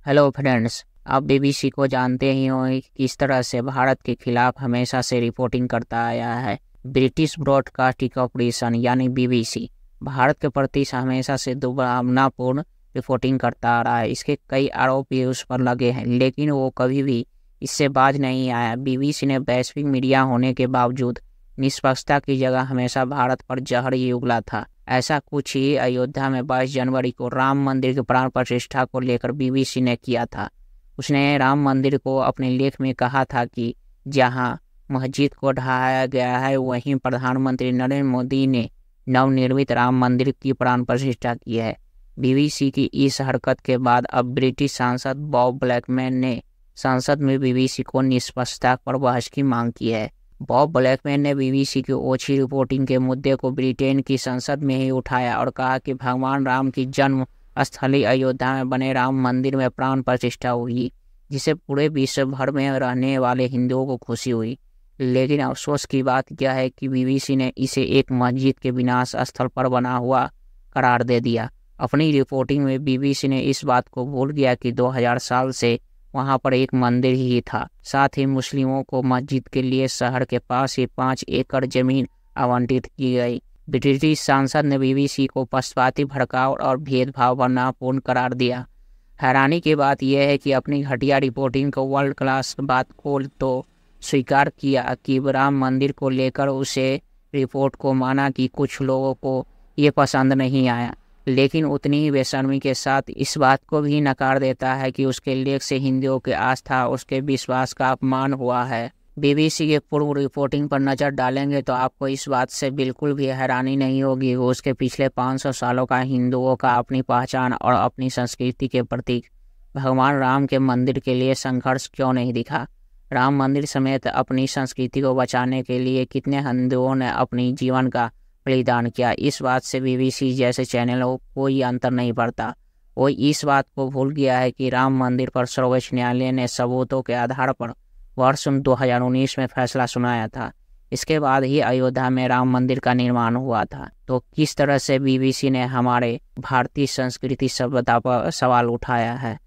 Hello friends, आप BBC को जानते ही हो कि किस तरह से भारत के खिलाफ हमेशा से रिपोर्टिंग करता आया है। ब्रिटिश ब्रॉडकास्टिंग कॉरपोरेशन यानी बीबीसी भारत के प्रति हमेशा से दुर्भावनापूर्ण रिपोर्टिंग करता आ रहा है। इसके कई आरोप भी उस पर लगे हैं, लेकिन वो कभी भी इससे बाज नहीं आया। बीबीसी ने वैश्विक मीडिया होने के बावजूद निष्पक्षता की जगह हमेशा भारत पर जहर ही उगला था। ऐसा कुछ ही अयोध्या में 22 जनवरी को राम मंदिर के प्राण प्रतिष्ठा को लेकर बीबीसी ने किया था। उसने राम मंदिर को अपने लेख में कहा था कि जहां मस्जिद को ढहाया गया है, वहीं प्रधानमंत्री नरेंद्र मोदी ने नवनिर्मित राम मंदिर की प्राण प्रतिष्ठा की है। बीबीसी की इस हरकत के बाद अब ब्रिटिश सांसद बॉब ब्लैकमैन ने संसद में बीबीसी को निष्पक्षता पर बहस की मांग की है। बॉब ब्लैकमैन ने बीबीसी की ओछी रिपोर्टिंग के मुद्दे को ब्रिटेन की संसद में ही उठाया और कहा कि भगवान राम की जन्म स्थली अयोध्या में बने राम मंदिर में प्राण प्रतिष्ठा हुई, जिसे पूरे विश्व भर में रहने वाले हिंदुओं को खुशी हुई। लेकिन अफसोस की बात यह है कि बीबीसी ने इसे एक मस्जिद के विनाश स्थल पर बना हुआ करार दे दिया। अपनी रिपोर्टिंग में बीबीसी ने इस बात को भूल गया कि 2000 साल से वहां पर एक मंदिर ही था। साथ ही मुस्लिमों को मस्जिद के लिए शहर के पास ही 5 एकड़ जमीन आवंटित की गई। ब्रिटिश सांसद ने बीबीसी को पक्षपाती, भड़काऊ और भेदभावपूर्ण करार दिया। हैरानी की बात यह है कि अपनी घटिया रिपोर्टिंग को वर्ल्ड क्लास बात को तो स्वीकार किया कि राम मंदिर को लेकर उसे रिपोर्ट को माना कि कुछ लोगों को ये पसंद नहीं आया, लेकिन उतनी ही बेशर्मी के साथ इस बात को भी नकार देता है कि उसके लेख से हिंदुओं की आस्था, उसके विश्वास का अपमान हुआ है। बीबीसी के पूर्व रिपोर्टिंग पर नज़र डालेंगे तो आपको इस बात से बिल्कुल भी हैरानी नहीं होगी वो उसके पिछले 500 सालों का हिंदुओं का अपनी पहचान और अपनी संस्कृति के प्रतीक भगवान राम के मंदिर के लिए संघर्ष क्यों नहीं दिखा। राम मंदिर समेत अपनी संस्कृति को बचाने के लिए कितने हिंदुओं ने अपनी जीवन का बलिदान किया। इस बात से बीबीसी जैसे चैनलों को कोई अंतर नहीं पड़ता। वो इस बात को भूल गया है कि राम मंदिर पर सर्वोच्च न्यायालय ने सबूतों के आधार पर वर्ष 2019 में फैसला सुनाया था। इसके बाद ही अयोध्या में राम मंदिर का निर्माण हुआ था। तो किस तरह से बीबीसी ने हमारे भारतीय संस्कृति सभ्यता पर सवाल उठाया है।